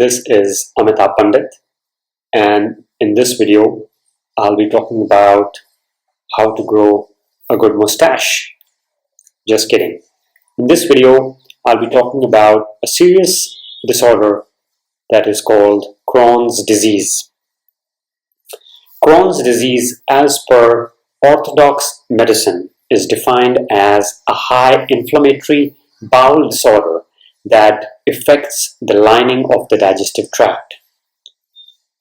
This is Amitabh Pandit, and in this video I'll be talking about how to grow a good mustache. Just kidding. In this video I'll be talking about a serious disorder that is called Crohn's disease. Crohn's disease, as per Orthodox medicine, is defined as a high inflammatory bowel disorder that affects the lining of the digestive tract.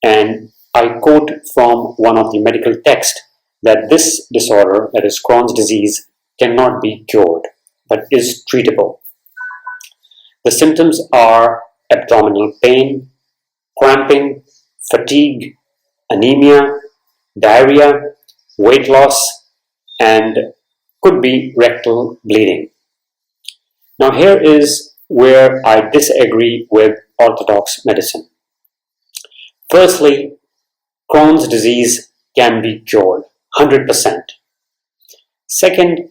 And I quote from one of the medical texts that this disorder, that is Crohn's disease, cannot be cured but is treatable. The symptoms are abdominal pain, cramping, fatigue, anemia, diarrhea, weight loss, and could be rectal bleeding. Now here is where I disagree with Orthodox medicine. Firstly, Crohn's disease can be cured 100%. Second,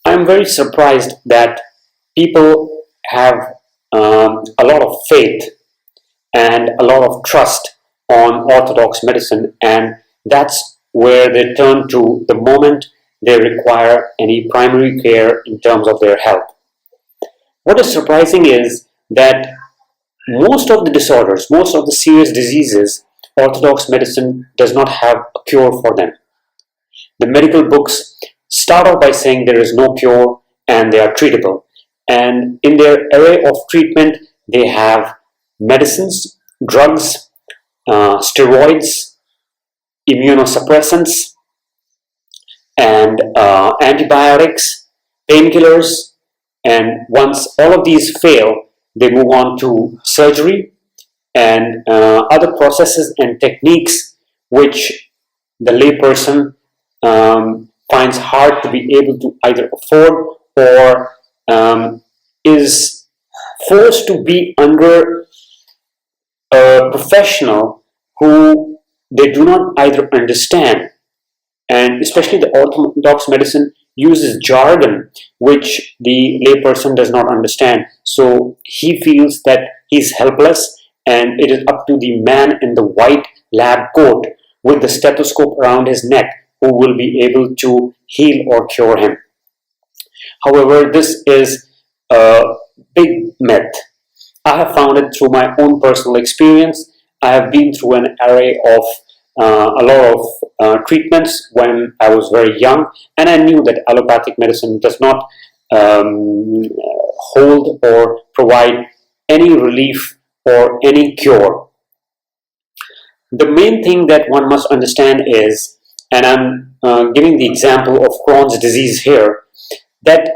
I am very surprised that people have a lot of faith and a lot of trust on Orthodox medicine, and that's where they turn to the moment they require any primary care in terms of their health. What is surprising is that most of the disorders, most of the serious diseases, Orthodox medicine does not have a cure for them. The medical books start off by saying there is no cure and they are treatable. And in their array of treatment, they have medicines, drugs, steroids, immunosuppressants, and antibiotics, painkillers. And once all of these fail, they move on to surgery and other processes and techniques which the layperson finds hard to be able to either afford or is forced to be under a professional who they do not either understand. And especially the Orthodox medicine uses jargon which the layperson does not understand. So he feels that he's helpless, and it is up to the man in the white lab coat with the stethoscope around his neck who will be able to heal or cure him. However, this is a big myth. I have found it through my own personal experience. I have been through an array of a lot of treatments when I was very young, and I knew that allopathic medicine does not hold or provide any relief or any cure. The main thing that one must understand is, and I'm giving the example of Crohn's disease here, that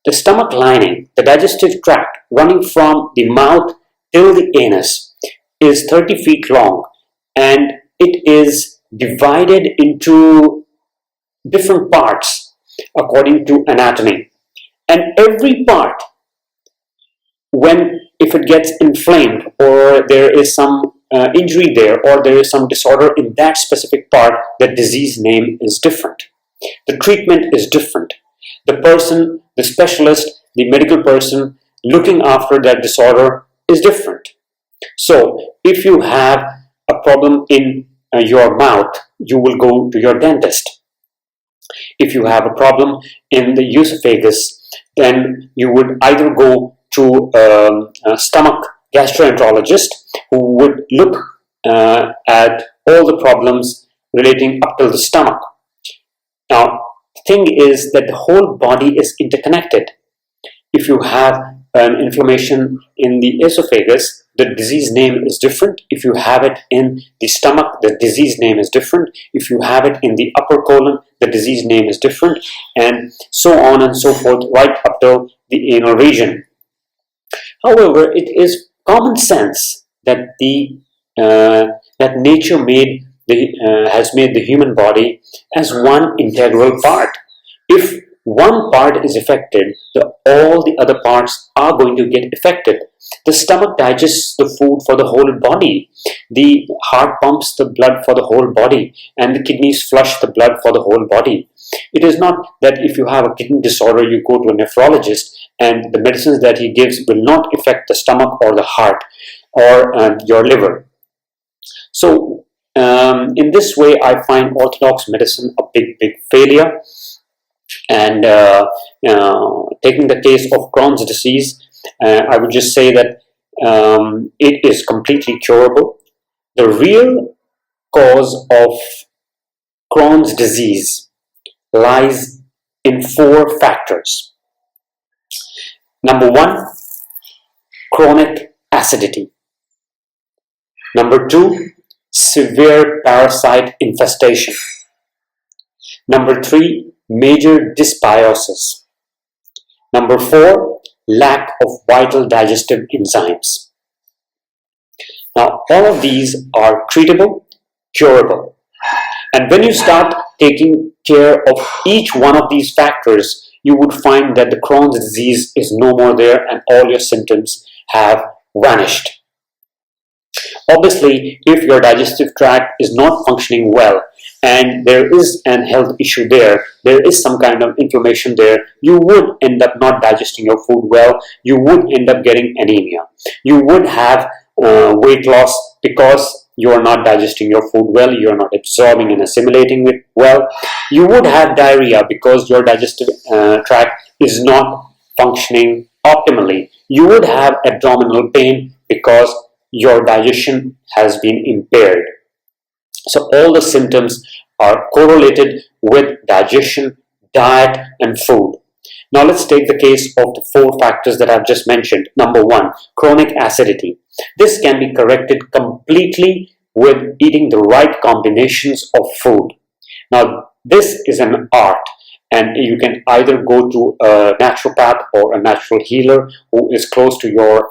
the stomach lining, the digestive tract running from the mouth till the anus is 30 feet long, and it is divided into different parts according to anatomy. And every part, if it gets inflamed or there is some injury there or there is some disorder in that specific part, the disease name is different. The treatment is different. The person, the specialist, the medical person looking after that disorder is different. So if you have a problem in your mouth, you will go to your dentist. If you have a problem in the esophagus, then you would either go to a stomach gastroenterologist who would look at all the problems relating up to the stomach. Now, the thing is that the whole body is interconnected. If you have an inflammation in the esophagus, the disease name is different. If you have it in the stomach, the disease name is different. If you have it in the upper colon, the disease name is different, and so on and so forth, right up to the anal region. However, it is common sense that that nature has made the human body as one integral part. If one part is affected, all the other parts are going to get affected. The stomach digests the food for the whole body. The heart pumps the blood for the whole body, and the kidneys flush the blood for the whole body. It is not that if you have a kidney disorder, you go to a nephrologist and the medicines that he gives will not affect the stomach or the heart. or your liver. So in this way, I find Orthodox medicine a big failure. And taking the case of Crohn's disease, I would just say that it is completely curable. The real cause of Crohn's disease lies in 4 factors. Number 1, chronic acidity. Number 2, severe parasite infestation. Number 3, major dysbiosis. Number 4, lack of vital digestive enzymes. Now, all of these are treatable, curable. And when you start taking care of each one of these factors, you would find that the Crohn's disease is no more there and all your symptoms have vanished. Obviously, if your digestive tract is not functioning well and there is an health issue there is some kind of inflammation there, you would end up not digesting your food well, you would end up getting anemia. You would have weight loss because you are not digesting your food well, you are not absorbing and assimilating it well. You would have diarrhea because your digestive tract is not functioning optimally. You would have abdominal pain because your digestion has been impaired. So all the symptoms are correlated with digestion, diet, and food. Now let's take the case of the 4 factors that I've just mentioned. Number 1, chronic acidity. This can be corrected completely with eating the right combinations of food. Now this is an art, and you can either go to a naturopath or a natural healer who is close to your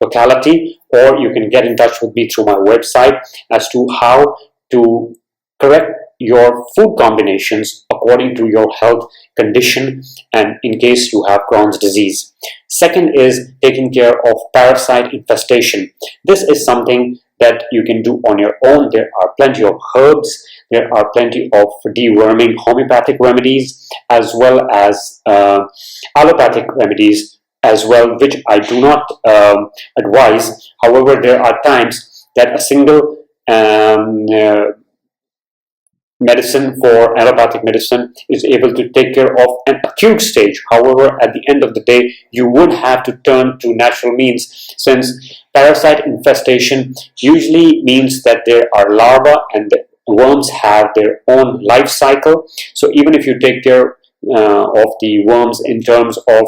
locality, or you can get in touch with me through my website as to how to correct your food combinations according to your health condition and in case you have Crohn's disease. Second is taking care of parasite infestation. This is something that you can do on your own. There are plenty of herbs, there are plenty of deworming homeopathic remedies as well as allopathic remedies as well, which I do not advise. However, there are times that a single medicine for allopathic medicine is able to take care of an acute stage. However, at the end of the day, you would have to turn to natural means, since parasite infestation usually means that there are larvae and the worms have their own life cycle. So even if you take care of the worms in terms of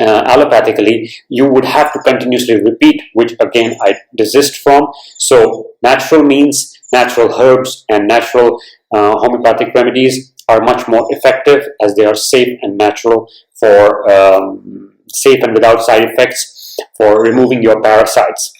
allopathically, you would have to continuously repeat, which again I desist from. So natural means, natural herbs and natural homeopathic remedies are much more effective as they are safe and natural for safe and without side effects for removing your parasites.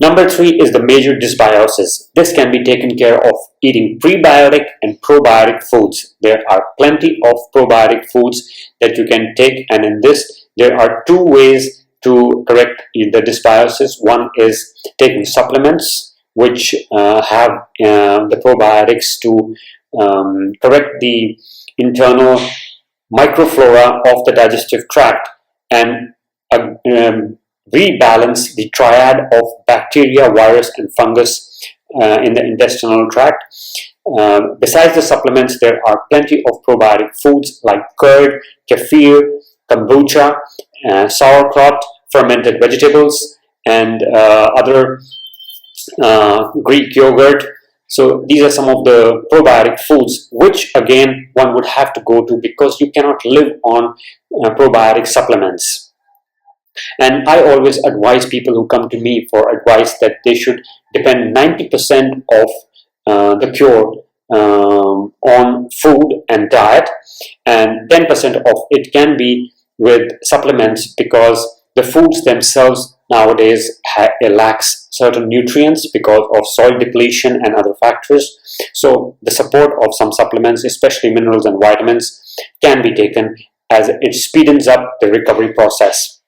Number 3 is the major dysbiosis. This can be taken care of eating prebiotic and probiotic foods. There are plenty of probiotic foods that you can take, and in this there are 2 ways to correct the dysbiosis. One is taking supplements which have the probiotics to correct the internal microflora of the digestive tract and rebalance the triad of bacteria, virus, and fungus in the intestinal tract. Besides the supplements, there are plenty of probiotic foods like curd, kefir, kombucha, sauerkraut, fermented vegetables, and other Greek yogurt. So these are some of the probiotic foods which again one would have to go to because you cannot live on probiotic supplements. And I always advise people who come to me for advice that they should depend 90% of the cure on food and diet, and 10% of it can be with supplements, because the foods themselves nowadays lacks certain nutrients because of soil depletion and other factors. So the support of some supplements, especially minerals and vitamins, can be taken as it speeds up the recovery process.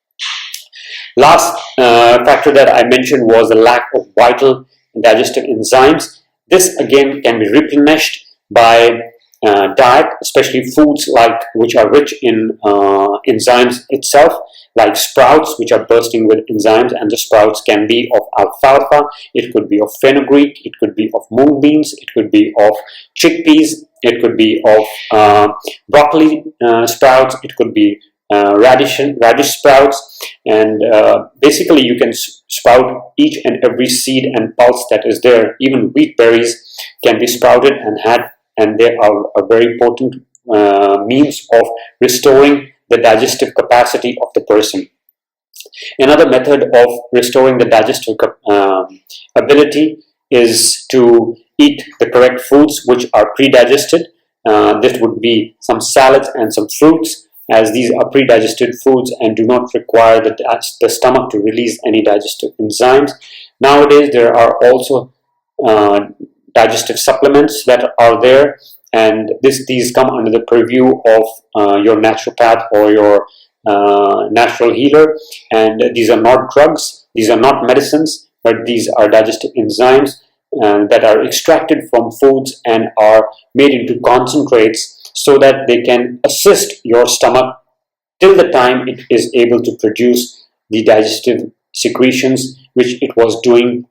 Last factor that I mentioned was the lack of vital digestive enzymes. This again can be replenished by diet, especially foods which are rich in enzymes itself, like sprouts, which are bursting with enzymes, and the sprouts can be of alfalfa, it could be of fenugreek, it could be of mung beans, it could be of chickpeas, it could be of broccoli sprouts, it could be radish sprouts, and basically you can sprout each and every seed and pulse that is there. Even wheat berries can be sprouted and they are a very potent means of restoring the digestive capacity of the person. Another method of restoring the digestive ability is to eat the correct foods which are pre-digested. This would be some salads and some fruits, as these are pre-digested foods and do not require the stomach to release any digestive enzymes. Nowadays there are also digestive supplements that are there, and these come under the purview of your naturopath or your natural healer, and these are not drugs, these are not medicines, but these are digestive enzymes that are extracted from foods and are made into concentrates so that they can assist your stomach till the time it is able to produce the digestive secretions which it was doing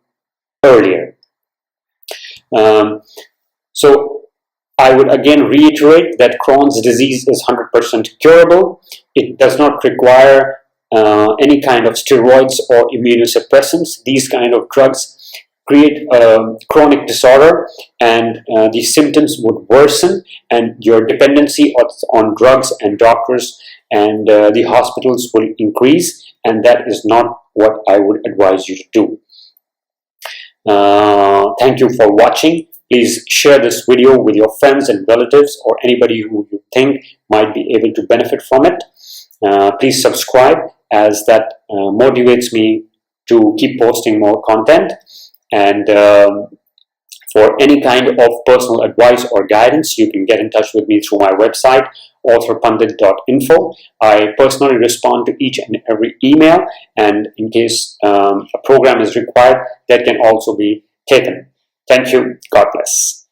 earlier. So I would again reiterate that Crohn's disease is 100% curable. It does not require any kind of steroids or immunosuppressants. These kind of drugs create a chronic disorder, and the symptoms would worsen, and your dependency on drugs and doctors and the hospitals will increase, and that is not what I would advise you to do. Thank you for watching. Please share this video with your friends and relatives or anybody who you think might be able to benefit from it. Please subscribe, as that motivates me to keep posting more content. And for any kind of personal advice or guidance, you can get in touch with me through my website, authorpandit.info. I personally respond to each and every email, and in case a program is required, that can also be taken. Thank you. God bless.